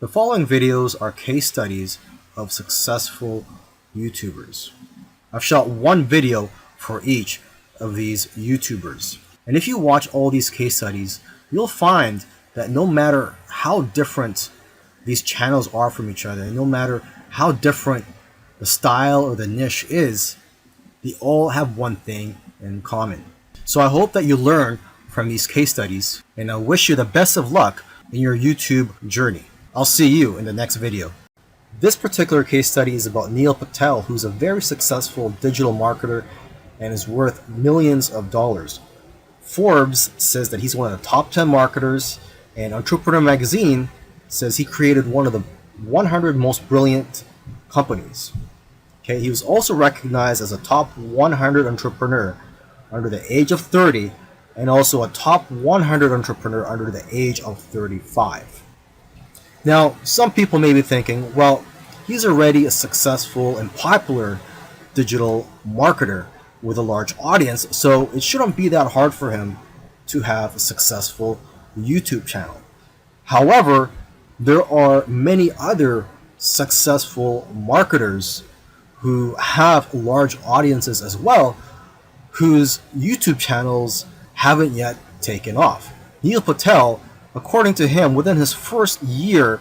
The following videos are case studies of successful YouTubers. I've shot one video for each of these YouTubers. And if you watch all these case studies, you'll find that no matter how different these channels are from each other, and no matter how different the style or the niche is, they all have one thing in common. So I hope that you learn from these case studies, and I wish you the best of luck in your YouTube journey. I'll see you in the next video. This particular case study is about Neil Patel, who's a very successful digital marketer and is worth millions of dollars. Forbes says that he's one of the top 10 marketers, and Entrepreneur Magazine says he created one of the 100 most brilliant companies. Okay, he was also recognized as a top 100 entrepreneur under the age of 30 and also a top 100 entrepreneur under the age of 35. Now, some people may be thinking, well, he's already a successful and popular digital marketer with a large audience, so it shouldn't be that hard for him to have a successful YouTube channel. However, there are many other successful marketers who have large audiences as well, whose YouTube channels haven't yet taken off. Neil Patel, according to him, within his first year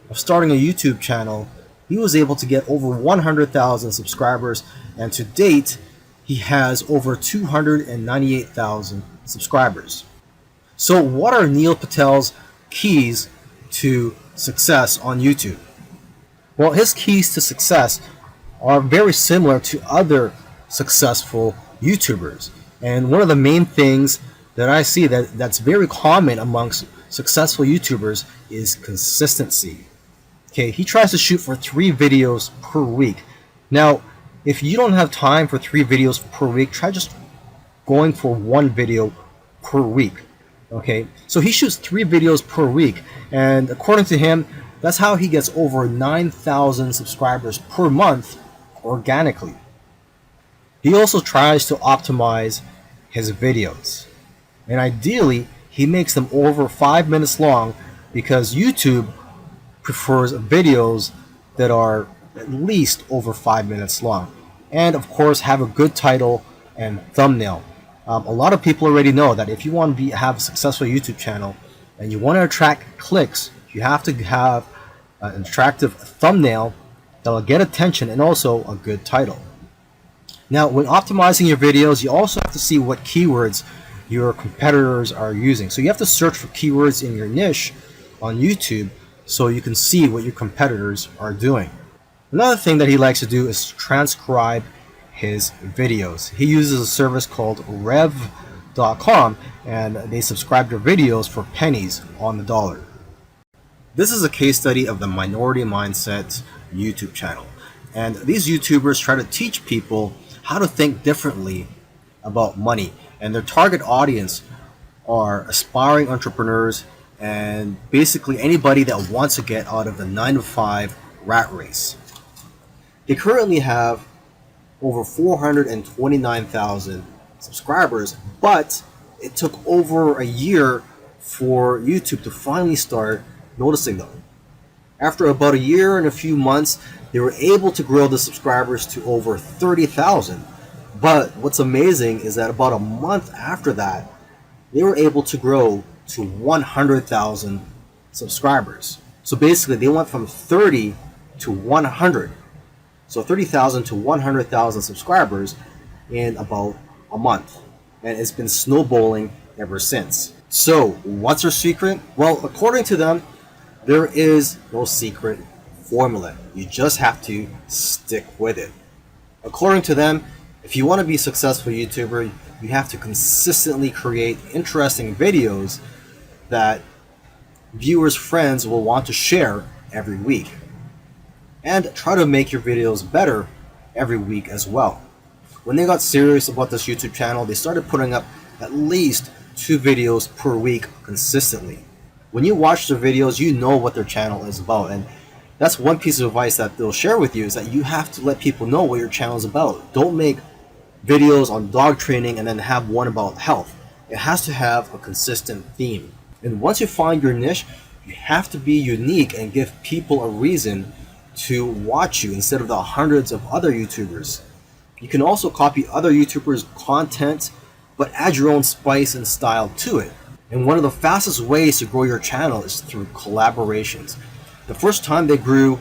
of starting a YouTube channel, he was able to get over 100,000 subscribers, and to date, he has over 298,000 subscribers. So what are Neil Patel's keys to success on YouTube? Well, his keys to success are very similar to other successful YouTubers. And one of the main things that I see that's very common amongst successful YouTubers is consistency. Okay, he tries to shoot for 3 videos per week. Now, if you don't have time for 3 videos per week, try just going for 1 video per week. Okay, so he shoots 3 videos per week, and according to him, that's how he gets over 9,000 subscribers per month organically. He also tries to optimize his videos, and ideally he makes them over 5 minutes long, because YouTube prefers videos that are at least over 5 minutes long, and of course have a good title and thumbnail. A lot of people already know that if you want to have a successful YouTube channel and you want to attract clicks, you have to have an attractive thumbnail that will get attention and also a good title. Now, when optimizing your videos, you also have to see what keywords your competitors are using. So you have to search for keywords in your niche on YouTube so you can see what your competitors are doing. Another thing that he likes to do is transcribe his videos. He uses a service called rev.com, and they subscribe to videos for pennies on the dollar. This is a case study of the Minority Mindset YouTube channel. And these YouTubers try to teach people how to think differently about money. And their target audience are aspiring entrepreneurs and basically anybody that wants to get out of the 9-to-5 rat race. They currently have over 429,000 subscribers, but it took over a year for YouTube to finally start noticing them. After about a year and a few months, they were able to grow the subscribers to over 30,000. But what's amazing is that about a month after that, they were able to grow to 100,000 subscribers. So basically, they went from 30 to 100. So 30,000 to 100,000 subscribers in about a month. And it's been snowballing ever since. So what's their secret? Well, according to them, there is no secret formula. You just have to stick with it. According to them, if you want to be a successful YouTuber, you have to consistently create interesting videos that viewers' friends will want to share every week. And try to make your videos better every week as well. When they got serious about this YouTube channel, they started putting up at least 2 videos per week consistently. When you watch their videos, you know what their channel is about, and that's one piece of advice that they'll share with you, is that you have to let people know what your channel is about. Don't make videos on dog training and then have one about health. It has to have a consistent theme. And once you find your niche, You have to be unique and give people a reason to watch you instead of the hundreds of other YouTubers. You can also copy other YouTubers' content, but add your own spice and style to it. And one of the fastest ways to grow your channel is through collaborations. The first time they grew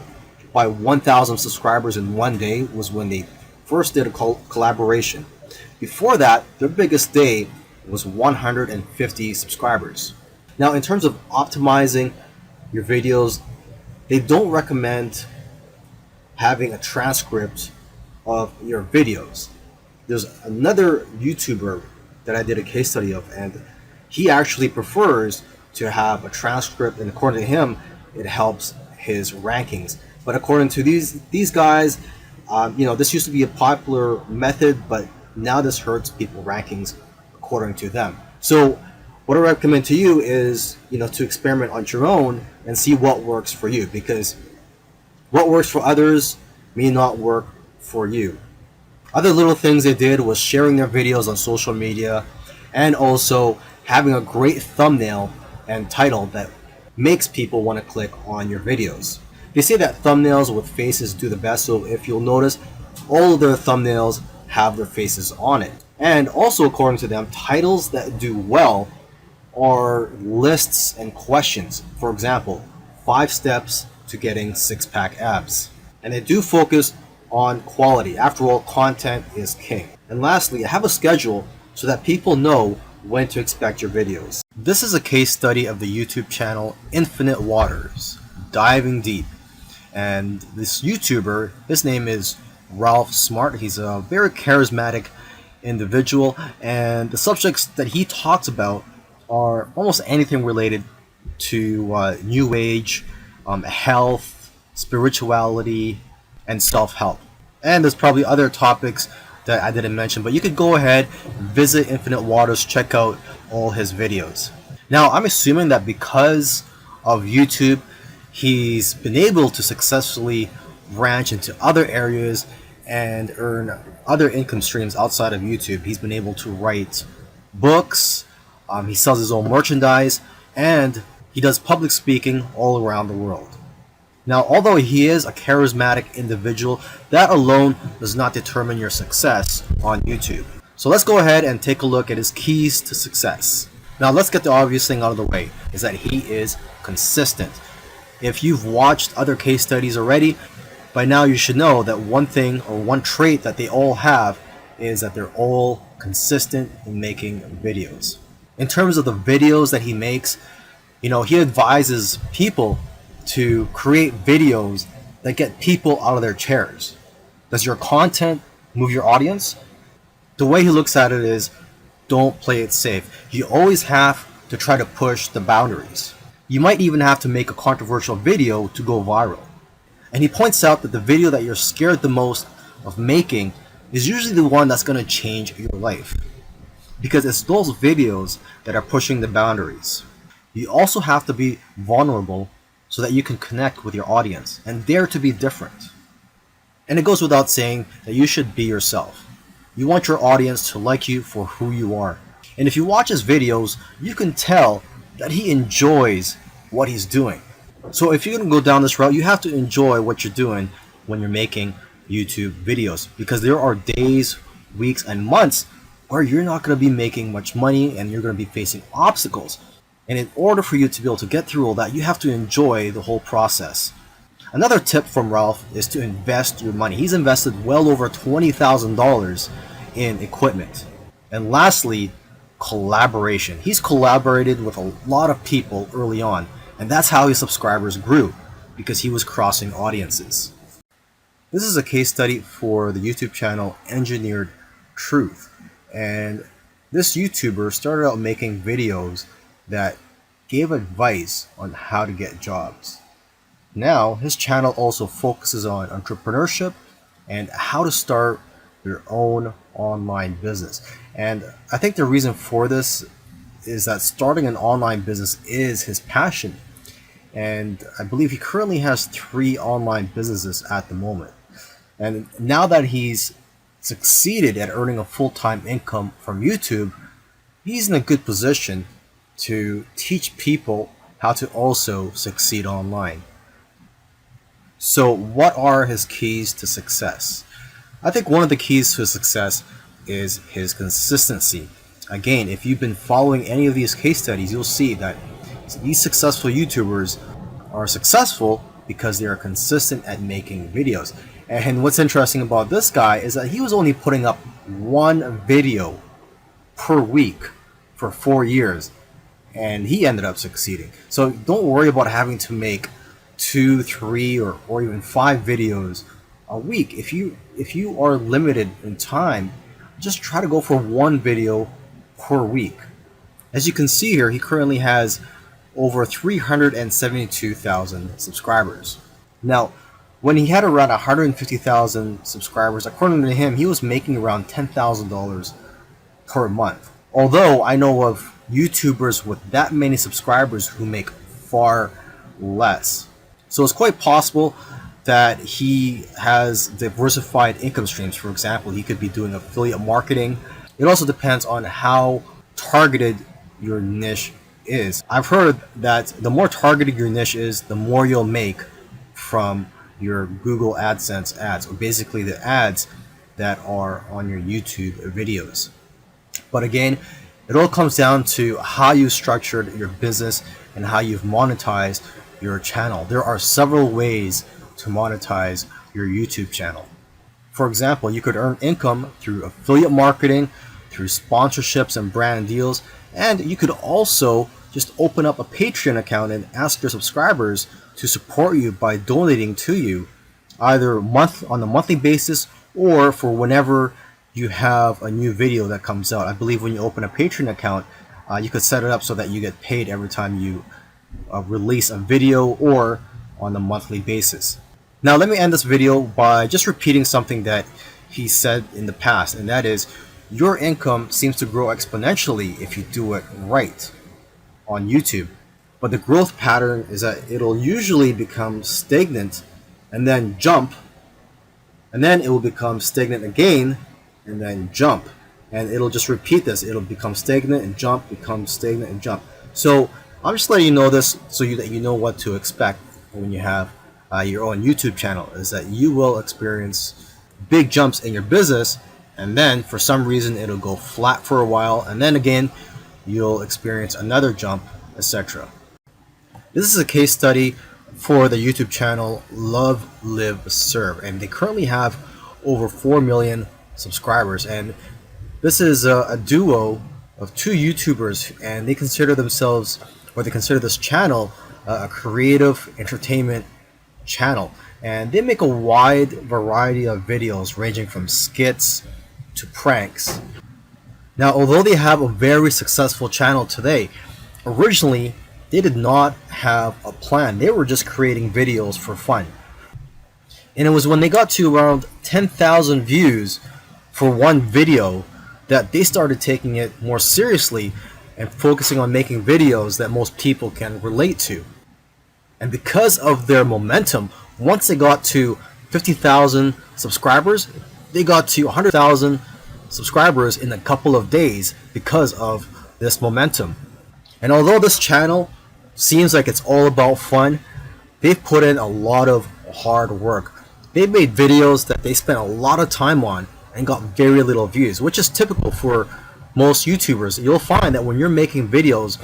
by 1,000 subscribers in one day was when they first did a collaboration. Before that, their biggest day was 150 subscribers. Now, in terms of optimizing your videos, they don't recommend having a transcript of your videos. There's another YouTuber that I did a case study of, and he actually prefers to have a transcript, and according to him, it helps his rankings. But according to these guys, this used to be a popular method, but now this hurts people rankings according to them. So what I recommend to you is, to experiment on your own and see what works for you, because what works for others may not work for you. Other little things they did was sharing their videos on social media and also having a great thumbnail and title that makes people want to click on your videos. They say that thumbnails with faces do the best, so if you'll notice, all of their thumbnails have their faces on it. And also, according to them, titles that do well are lists and questions. For example, 5 steps to getting 6-pack abs. And they do focus on quality. After all, content is king. And lastly, have a schedule so that people know when to expect your videos. This is a case study of the YouTube channel Infinite Waters, diving deep. And this YouTuber, his name is Ralph Smart. He's a very charismatic individual, and the subjects that he talks about are almost anything related to New Age, health, spirituality, and self-help. And there's probably other topics that I didn't mention, but you could go ahead, visit Infinite Waters, check out all his videos. Now, I'm assuming that because of YouTube, he's been able to successfully branch into other areas and earn other income streams outside of YouTube. He's been able to write books, he sells his own merchandise, and he does public speaking all around the world. Now, although he is a charismatic individual, that alone does not determine your success on YouTube. So let's go ahead and take a look at his keys to success. Now, let's get the obvious thing out of the way, is that he is consistent. If you've watched other case studies already, by now you should know that one thing or one trait that they all have is that they're all consistent in making videos. In terms of the videos that he makes, he advises people to create videos that get people out of their chairs. Does your content move your audience? The way he looks at it is, don't play it safe. You always have to try to push the boundaries. You might even have to make a controversial video to go viral. And he points out that the video that you're scared the most of making is usually the one that's going to change your life, because it's those videos that are pushing the boundaries. You also have to be vulnerable so that you can connect with your audience and dare to be different. And it goes without saying that you should be yourself. You want your audience to like you for who you are. And if you watch his videos, you can tell that he enjoys what he's doing. So if you're going to go down this route, you have to enjoy what you're doing when you're making YouTube videos, because there are days, weeks, and months where you're not going to be making much money and you're going to be facing obstacles. And in order for you to be able to get through all that, you have to enjoy the whole process. Another tip from Ralph is to invest your money. He's invested well over $20,000 in equipment. And lastly, collaboration. He's collaborated with a lot of people early on, and that's how his subscribers grew, because he was crossing audiences. This is a case study for the YouTube channel Engineered Truth, and this YouTuber started out making videos that gave advice on how to get jobs. Now his channel also focuses on entrepreneurship and how to start your own online business. And I think the reason for this is that starting an online business is his passion. And I believe he currently has 3 online businesses at the moment. And now that he's succeeded at earning a full-time income from YouTube, he's in a good position to teach people how to also succeed online. So what are his keys to success? I think one of the keys to success is his consistency. Again, if you've been following any of these case studies, you'll see that these successful YouTubers are successful because they are consistent at making videos. And what's interesting about this guy is that he was only putting up one video per week for 4 years, and he ended up succeeding. So don't worry about having to make 2, 3, or even 5 videos a week. If you are limited in time, just try to go for one video per week. As you can see here, he currently has over 372,000 subscribers. Now, when he had around 150,000 subscribers, according to him, he was making around $10,000 per month. Although I know of YouTubers with that many subscribers who make far less. So it's quite possible that he has diversified income streams. For example, he could be doing affiliate marketing. It also depends on how targeted your niche is. I've heard that the more targeted your niche is, the more you'll make from your Google AdSense ads, or basically the ads that are on your YouTube videos. But again, it all comes down to how you structured your business and how you've monetized your channel. There are several ways to monetize your YouTube channel. For example, you could earn income through affiliate marketing, through sponsorships and brand deals, and you could also just open up a Patreon account and ask your subscribers to support you by donating to you, either on a monthly basis or for whenever you have a new video that comes out. I believe when you open a Patreon account, you could set it up so that you get paid every time you release a video, or on a monthly basis. Now let me end this video by just repeating something that he said in the past, and that is, your income seems to grow exponentially if you do it right on YouTube. But the growth pattern is that it'll usually become stagnant and then jump, and then it will become stagnant again and then jump, and it'll just repeat this. It'll become stagnant and jump, become stagnant and jump. So I'm just letting you know this so that you know what to expect when you have your own YouTube channel, is that you will experience big jumps in your business, and then for some reason it'll go flat for a while, and then again you'll experience another jump, etc. This is a case study for the YouTube channel Love, Live, Serve, and they currently have over 4 million subscribers, and this is a duo of 2 YouTubers, and they consider themselves, or they consider this channel, a creative entertainment channel, and they make a wide variety of videos ranging from skits to pranks. Now, although they have a very successful channel today, originally they did not have a plan. They were just creating videos for fun. And it was when they got to around 10,000 views for one video that they started taking it more seriously and focusing on making videos that most people can relate to. And because of their momentum, once they got to 50,000 subscribers, they got to 100,000 subscribers in a couple of days because of this momentum. And although this channel seems like it's all about fun, they've put in a lot of hard work. They've made videos that they spent a lot of time on and got very little views, which is typical for most YouTubers. You'll find that when you're making videos,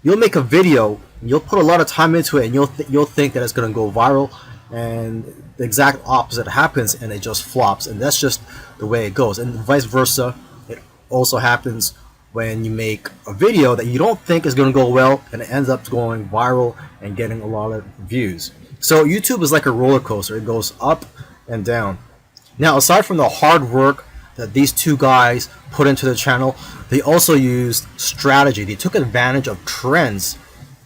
you'll make a video, you'll put a lot of time into it, and you'll think that it's going to go viral, and the exact opposite happens and it just flops. And that's just the way it goes. And vice versa, it also happens when you make a video that you don't think is going to go well and it ends up going viral and getting a lot of views. So YouTube is like a roller coaster. It goes up and down. Now, aside from the hard work that these 2 guys put into the channel, they also used strategy. They took advantage of trends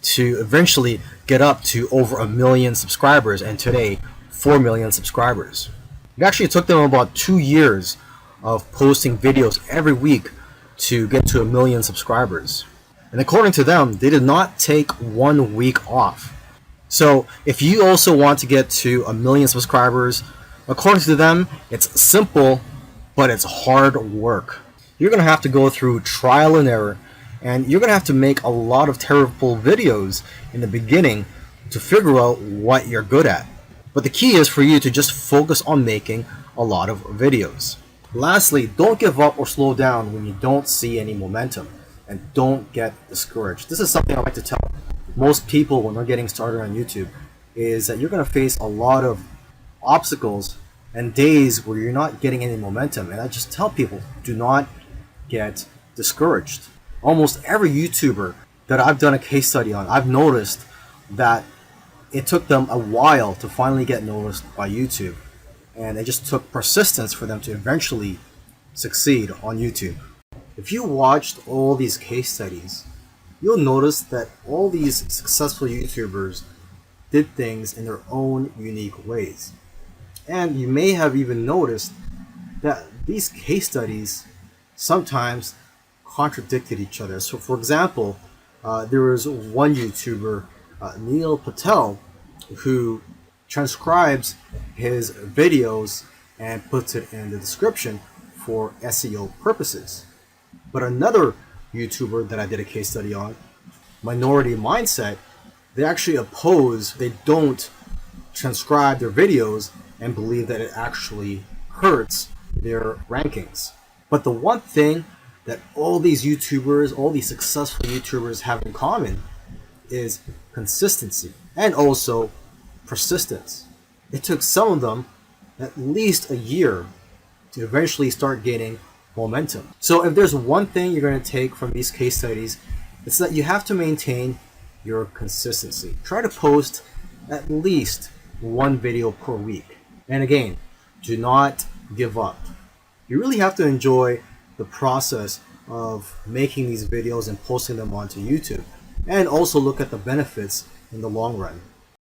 to eventually get up to over 1 million subscribers, and today 4 million subscribers. It actually took them about 2 years of posting videos every week to get to 1 million subscribers. And according to them, they did not take 1 week off. So if you also want to get to 1 million subscribers, according to them, it's simple, but it's hard work. You're going to have to go through trial and error, And you're going to have to make a lot of terrible videos in the beginning to figure out what you're good at. But the key is for you to just focus on making a lot of videos. Lastly, don't give up or slow down when you don't see any momentum, and don't get discouraged. This is something I like to tell most people when they're getting started on YouTube, is that you're going to face a lot of obstacles and days where you're not getting any momentum. And I just tell people, do not get discouraged. Almost every YouTuber that I've done a case study on, I've noticed that it took them a while to finally get noticed by YouTube. And it just took persistence for them to eventually succeed on YouTube. If you watched all these case studies, you'll notice that all these successful YouTubers did things in their own unique ways. And you may have even noticed that these case studies sometimes contradicted each other. So for example, there was one YouTuber, Neil Patel, who transcribes his videos and puts it in the description for SEO purposes. But another YouTuber that I did a case study on, Minority Mindset, they actually oppose, they don't transcribe their videos and believe that it actually hurts their rankings. But the one thing that all these YouTubers, all these successful YouTubers have in common is consistency and also persistence. It took some of them at least a year to eventually start gaining momentum. So if there's one thing you're going to take from these case studies, it's that you have to maintain your consistency. Try to post at least one video per week. And again, do not give up. You really have to enjoy the process of making these videos and posting them onto YouTube, and also look at the benefits in the long run.